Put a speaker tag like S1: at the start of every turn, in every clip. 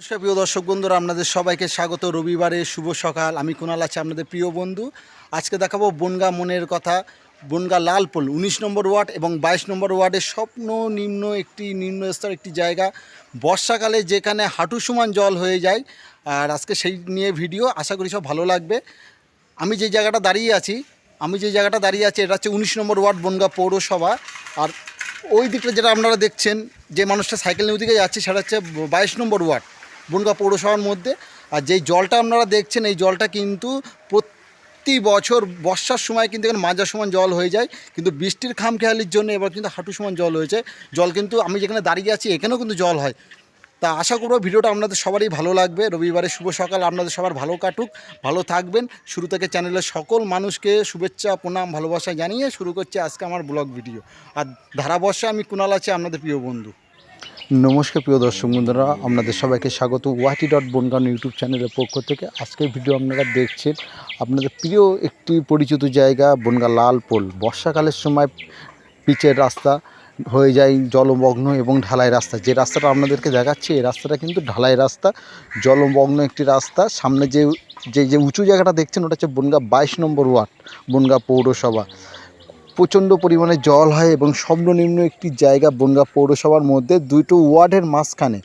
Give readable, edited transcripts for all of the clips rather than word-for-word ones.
S1: নমস্কার প্রিয় দর্শক বন্ধুরা, আপনাদের সবাইকে স্বাগত। রবিবারে শুভ সকাল। আমি কুণাল আছি, আপনাদের প্রিয় বন্ধু। আজকে দেখাবো বনগাঁ মনের কথা। বনগাঁ লালপোল 19 নম্বর ওয়ার্ড এবং 22 নম্বর ওয়ার্ডের স্বপ্ন নিম্ন একটি নিম্নস্তর একটি জায়গা, বর্ষাকালে যেখানে হাঁটু সমান জল হয়ে যায়। আর আজকে সেই নিয়ে ভিডিও, আশা করি সব ভালো লাগবে। আমি যে জায়গাটা দাঁড়িয়ে আছি এটা হচ্ছে 19 নম্বর ওয়ার্ড বনগাঁ পৌরসভা। আর ওই দিকটা যেটা আপনারা দেখছেন, যে মানুষটা সাইকেল নিয়ে ওদিকে যাচ্ছে, সেটা হচ্ছে 22 নম্বর ওয়ার্ড বনগাঁ পৌরসভার মধ্যে। আর যেই জলটা আপনারা দেখছেন, এই জলটা কিন্তু প্রতি বছর বর্ষার সময় কিন্তু এখানে মাজা সমান জল হয়ে যায়, কিন্তু বৃষ্টির খামখেয়ালির জন্য এবার কিন্তু হাঁটু সমান জল হয়েছে। জল কিন্তু আমি যেখানে দাঁড়িয়ে আছি এখানেও কিন্তু জল হয়। তা আশা করব ভিডিওটা আপনাদের সবারই ভালো লাগবে। রবিবারের শুভ সকাল, আপনাদের সবার ভালো কাটুক, ভালো থাকবেন। শুরু থেকে চ্যানেলের সকল মানুষকে শুভেচ্ছা, প্রণাম, ভালোবাসা জানিয়ে শুরু করছে আজকে আমার ব্লগ ভিডিও। আর ধারাবর্ষে আমি কুণাল আছি, আপনাদের প্রিয় বন্ধু।
S2: নমস্কার প্রিয় দর্শক বন্ধুরা, আপনাদের সবাইকে স্বাগত ওয়াটি.বনগাঁ ইউটিউব চ্যানেলের পক্ষ থেকে। আজকের ভিডিও আপনারা দেখছেন আপনাদের প্রিয় একটি পরিচিত জায়গা বনগাঁ লালপোল। বর্ষাকালের সময় পিচের রাস্তা হয়ে যায় জলমগ্ন এবং ঢালাই রাস্তা। যে রাস্তাটা আপনাদেরকে দেখাচ্ছি, এই রাস্তাটা কিন্তু ঢালাই রাস্তা, জলমগ্ন একটি রাস্তা। সামনে যে উঁচু জায়গাটা দেখছেন, ওটা হচ্ছে বনগাঁ 22 নম্বর ওয়ার্ড বনগাঁ পৌরসভা। প্রচণ্ড পরিমাণে জল হয় এবং সর্বনিম্ন একটি জায়গা বনগাঁ পৌরসভার মধ্যে, দুটো ওয়ার্ডের মাঝখানে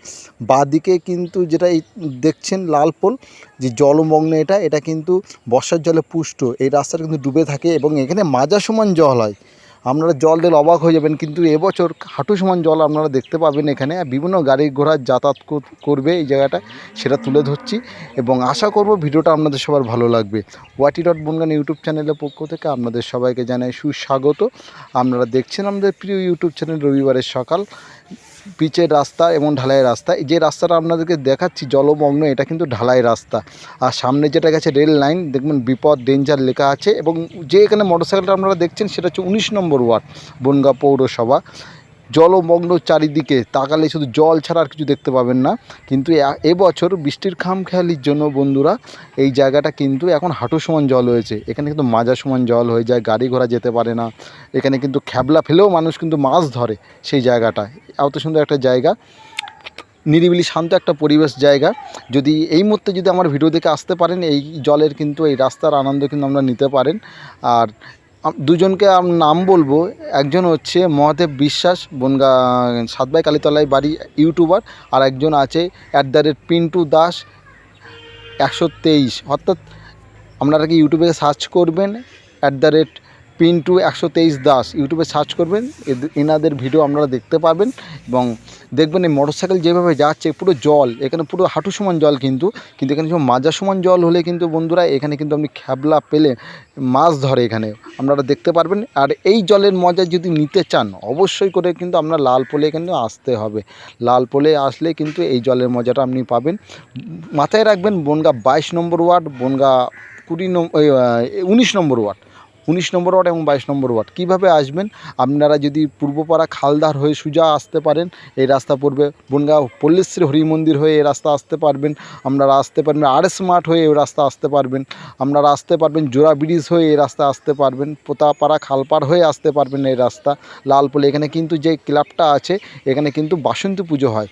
S2: বাঁদিকে কিন্তু যেটা এই দেখছেন লালপোল, যে জলমগ্ন এটা কিন্তু বর্ষার জলে পুষ্ট। এই রাস্তাটা কিন্তু ডুবে থাকে এবং এখানে মাজা সমান জল হয়। আপনারা জল দেখলে অবাক হয়ে যাবেন, কিন্তু এবছর হাঁটু সমান জল আপনারা দেখতে পাবেন এখানে। বিভিন্ন গাড়ি ঘোড়া যাতায়াত করবে এই জায়গাটা, সেটা তুলে ধরছি এবং আশা করব ভিডিওটা আপনাদের সবার ভালো লাগবে। ওয়াটি.বনগাঁ ইউটিউব চ্যানেলের পক্ষ থেকে আপনাদের সবাইকে জানাই সুস্বাগত। আপনারা দেখছেন আমাদের প্রিয় ইউটিউব চ্যানেল রবিবারের সকাল। পিচের রাস্তা এবং ঢালাই রাস্তা। যে রাস্তাটা আপনাদেরকে দেখাচ্ছি জলমগ্ন, এটা কিন্তু ঢালাই রাস্তা। আর সামনে যেটা গেছে রেল লাইন, দেখবেন বিপদ ডেঞ্জার লেখা আছে। এবং যে এখানে মোটরসাইকেলটা আপনারা দেখছেন, সেটা হচ্ছে 19 নম্বর ওয়ার্ড বনগাঁ পৌরসভা। জলমগ্ন চারিদিকে, তাকালে শুধু জল ছাড়া আর কিছু দেখতে পাবেন না। কিন্তু এবছর বৃষ্টির খামখেয়ালির জন্য বন্ধুরা, এই জায়গাটা কিন্তু এখন হাঁটু সমান জল হয়েছে। এখানে কিন্তু মাজা সমান জল হয়ে যায়, গাড়ি ঘোড়া যেতে পারে না। এখানে কিন্তু খ্যাবলা ফেলেও মানুষ কিন্তু মাছ ধরে সেই জায়গাটায়। এত সুন্দর একটা জায়গা, নিরিবিলি শান্ত একটা পরিবেশ জায়গা। যদি এই মুহূর্তে যদি আমার ভিডিও দেখে আসতে পারেন, এই জলের কিন্তু এই রাস্তার আনন্দ কিন্তু আমরা নিতে পারেন। আর দুজনকে নাম বলবো, একজন হচ্ছে মহাদেব বিশ্বাস, বনগাঁ সাতবাই কালীতলায় বাড়ি, ইউটিউবার। আর একজন আছে @পিন্টু দাস 123। অর্থাৎ আপনারা কি ইউটিউবে সার্চ করবেন পিন্টু 123 দাস, ইউটিউবে সার্চ করবেন, এনাদের ভিডিও আপনারা দেখতে পাবেন। এবং দেখবেন এই মোটরসাইকেল যেভাবে যাচ্ছে, পুরো জল, এখানে পুরো হাঁটু সমান জল, কিন্তু এখানে সব মাজা সমান জল হলে কিন্তু বন্ধুরা, এখানে কিন্তু আপনি খ্যাবলা পেলে মাছ ধরে এখানে আপনারা দেখতে পারবেন। আর এই জলের মজা যদি নিতে চান, অবশ্যই করে কিন্তু আপনার লালপোলে কিন্তু আসতে হবে। লালপোলে আসলে কিন্তু এই জলের মজাটা আপনি পাবেন। মাথায় রাখবেন, বনগাঁ 22 নম্বর ওয়ার্ড, বনগাঁ 19 নম্বর ওয়ার্ড, 19 নম্বর ওয়ার্ড এবং 22 নম্বর ওয়ার্ড। কীভাবে আসবেন? আপনারা যদি পূর্বপাড়া খালদার হয়ে সোজা আসতে পারেন, এই রাস্তা পড়বে বনগাঁ পল্লীশ্রী হরি মন্দির হয়ে এই রাস্তা আসতে পারবেন। আপনারা আসতে পারবেন RS মাঠ হয়ে এই রাস্তা আসতে পারবেন। আপনারা আসতে পারবেন জোড়া ব্রিজ হয়ে এই রাস্তা আসতে পারবেন। পোতাপাড়া খালপাড় হয়ে আসতে পারবেন এই রাস্তা লালপোলে। এখানে কিন্তু যে ক্লাবটা আছে, এখানে কিন্তু বাসন্তী পুজো হয়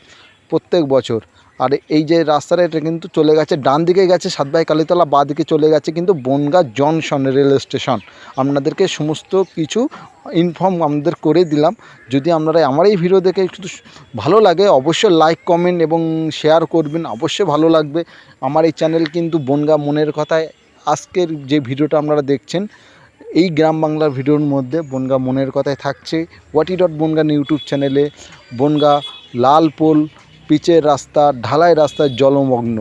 S2: প্রত্যেক বছর। আর এই যে রাস্তাটা, এটা কিন্তু চলে গেছে ডান দিকে গেছে সাতবাই কালীতলা, বাঁ দিকে চলে গেছে কিন্তু বনগাঁ জংশন রেল স্টেশন। আপনাদেরকে সমস্ত কিছু ইনফর্ম আমাদের করে দিলাম। যদি আপনারা আমার এই ভিডিও দেখে একটু ভালো লাগে, অবশ্যই লাইক, কমেন্ট এবং শেয়ার করবেন, অবশ্যই ভালো লাগবে। আমার এই চ্যানেল কিন্তু বনগাঁ মনের কথায়। আজকের যে ভিডিওটা আপনারা দেখছেন, এই গ্রাম বাংলার ভিডিওর মধ্যে বনগাঁ মনের কথায় থাকছে ওয়াটি.বনগাঁ ইউটিউব চ্যানেলে। বনগাঁ লালপোল পিচের রাস্তা, ঢালাই রাস্তার জলমগ্ন।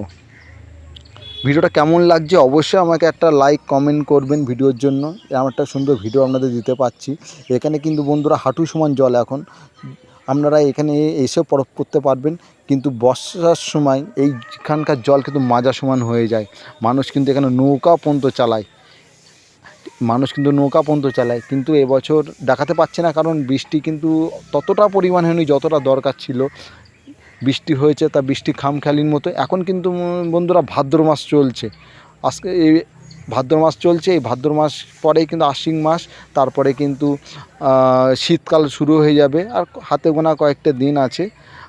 S2: ভিডিওটা কেমন লাগছে অবশ্যই আমাকে একটা লাইক, কমেন্ট করবেন ভিডিওর জন্য। এমন একটা সুন্দর ভিডিও আপনাদের দিতে পারছি। এখানে কিন্তু বন্ধুরা হাঁটু সমান জল এখন। আপনারা এখানে এসে পরখ করতে পারবেন। কিন্তু বর্ষার সময় এইখানকার জল কিন্তু মাজা সমান হয়ে যায়। মানুষ কিন্তু এখানে নৌকা পর্যন্ত চালায়, কিন্তু এবছর দেখাতে পারছে না, কারণ বৃষ্টি কিন্তু ততটা পরিমাণ হয়নি যতটা দরকার ছিল। বৃষ্টি হয়েছে, তা বৃষ্টি খামখেয়ালির মতো। এখন কিন্তু বন্ধুরা ভাদ্র মাস চলছে, আজকে এই ভাদ্র মাস চলছে। এই ভাদ্র মাস পরেই কিন্তু আশ্বিন মাস, তারপরে কিন্তু শীতকাল শুরু হয়ে যাবে। আর হাতে গোনা কয়েকটা দিন আছে।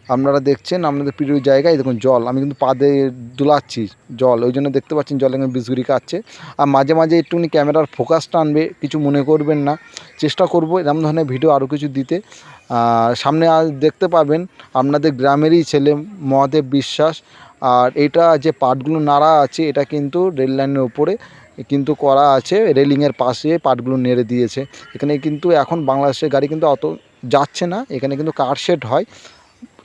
S2: আপনারা দেখছেন আপনাদের প্রিয় জায়গায় দেখুন জল, আমি কিন্তু পা দিয়ে দুলাচ্ছি জল, ওই জন্য দেখতে পাচ্ছেন জল এখানে বিজগুড়ি কাটছে। আর মাঝে মাঝে একটুখানি ক্যামেরার ফোকাসটা আনবে, কিছু মনে করবেন না, চেষ্টা করব এরকম ধরনের ভিডিও আরও কিছু দিতে। সামনে আজ দেখতে পাবেন আপনাদের গ্রামেরই ছেলে মহাদেব বিশ্বাস। আর এটা যে পাটগুলো নাড়া আছে এটা কিন্তু রেল লাইনের ওপরে কিন্তু করা আছে, রেলিংয়ের পাশে পাটগুলো নেড়ে দিয়েছে। এখানে কিন্তু এখন বাংলাদেশের গাড়ি কিন্তু অত যাচ্ছে না, এখানে কিন্তু কারশেড হয়।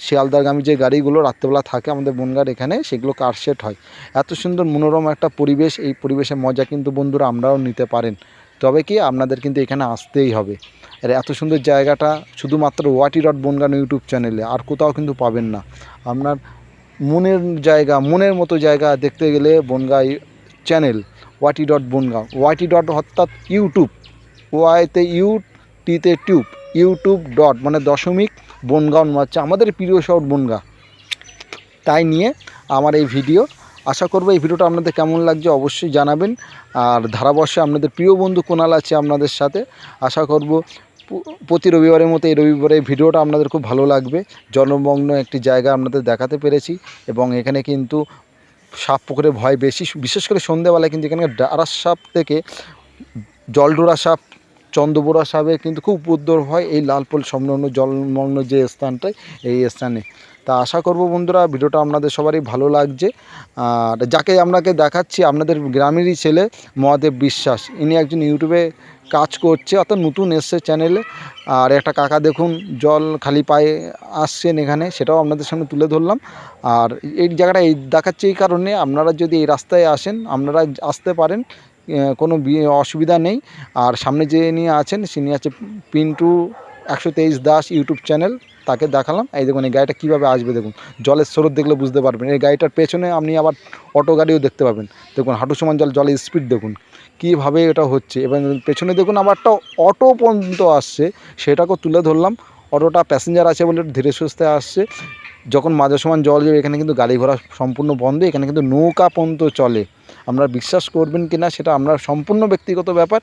S2: শিয়ালদারগামী যে গাড়িগুলো রাত্রেবেলা থাকে আমাদের বনগাঁর এখানে, সেগুলো কারশেড হয়। এত সুন্দর মনোরম একটা পরিবেশ, এই পরিবেশের মজা কিন্তু বন্ধুরা আমরাও নিতে পারেন। তবে কি আপনাদের কিন্তু এখানে আসতেই হবে। আর এত সুন্দর জায়গাটা শুধুমাত্র wati.bongan ইউটিউব চ্যানেলে, আর কোথাও কিন্তু পাবেন না। আপনার মনের জায়গা, মনের মতো জায়গা দেখতে গেলে বনগাঁ চ্যানেল wati.bongan, wati. অর্থাৎ ইউটিউব, ওয়াইতে ইউ, টিতে টিউব, ইউটিউব ডট মানে দশমিক, বনগাঁও হচ্ছে আমাদের প্রিয় শহর বনগাঁ। তাই নিয়ে আমার এই ভিডিও, আশা করব এই ভিডিওটা আপনাদের কেমন লাগছে অবশ্যই জানাবেন। আর ধারাবর্ষে আপনাদের প্রিয় বন্ধু কুনাল আছে আপনাদের সাথে। আশা করব প্রতি রবিবারের মতো এই রবিবারে ভিডিওটা আপনাদের খুব ভালো লাগবে। জনমগ্ন একটি জায়গা আপনাদের দেখাতে পেরেছি, এবং এখানে কিন্তু সাপ পুকুরে ভয় বেশি, বিশেষ করে সন্ধ্যেবেলায় কিন্তু এখানে ডারাস সাপ থেকে জলডোরা সাপ, চন্দ্রবোরা সাপের কিন্তু খুব উপদ্রব হয় এই লালপোল সংলগ্ন জলমগ্ন যে স্থানটায়, এই স্থানে। তা আশা করব বন্ধুরা ভিডিওটা আপনাদের সবারই ভালো লাগছে। আর যাকে আপনাকে দেখাচ্ছি আপনাদের গ্রামেরই ছেলে মহাদেব বিশ্বাস, ইনি একজন ইউটিউবে কাজ করছে, অর্থাৎ নতুন এসছে চ্যানেলে। আর একটা কাকা দেখুন জল খালি পায়ে আসছেন এখানে, সেটাও আপনাদের সামনে তুলে ধরলাম। আর এই জায়গাটা এই দেখাচ্ছে এই কারণে, আপনারা যদি এই রাস্তায় আসেন আপনারা আসতে পারেন, কোনো অসুবিধা নেই। আর সামনে যে নিয়ে আছেন তিনি আছে পিন্টু 123 দাস ইউটিউব চ্যানেল, তাকে দেখালাম। এই দেখুন এই গাড়িটা কীভাবে আসবে, দেখুন জলের স্রোত দেখলে বুঝতে পারবেন। এই গাড়িটার পেছনে আপনি আবার অটো গাড়িও দেখতে পাবেন, দেখুন হাঁটু সমান জল, জলের স্পিড দেখুন কীভাবে এটা হচ্ছে। এবং পেছনে দেখুন আবার একটা অটো পর্যন্ত আসছে, সেটাকেও তুলে ধরলাম। অটোটা প্যাসেঞ্জার আছে বলে ধীরে সুস্থে আসছে। যখন মাঝে সমান জল যাবে এখানে কিন্তু গাড়ি ঘোড়া সম্পূর্ণ বন্ধ, এখানে কিন্তু নৌকা পর্যন্ত চলে। আপনারা বিশ্বাস করবেন কি না সেটা আপনার সম্পূর্ণ ব্যক্তিগত ব্যাপার।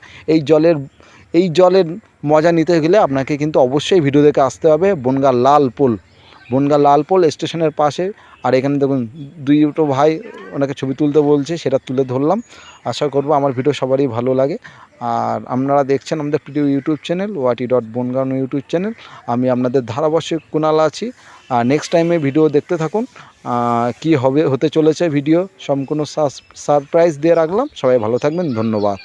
S2: এই জলের মজা নিতে গেলে আপনাকে কিন্তু অবশ্যই ভিডিও দেখে আসতে হবে। বনগাঁ লালপোল স্টেশনের পাশে। আর এখানে দেখুন দুটো ভাই ওনাকে ছবি তুলতে বলছে, সেটা তুলে ধরলাম। আশা করব আমার ভিডিও সবারই ভালো লাগে। আর আপনারা দেখছেন আমাদের প্রিয় YouTube channel wati.bongan YouTube channel. আমি আপনাদের ধারাবর্ষে কুনাল আছি। আর নেক্সট টাইমে ভিডিও দেখতে থাকুন, কি হতে চলেছে ভিডিও সম্পূর্ণ সারপ্রাইজ দিয়ে রাখলাম। সবাই ভালো থাকবেন, ধন্যবাদ।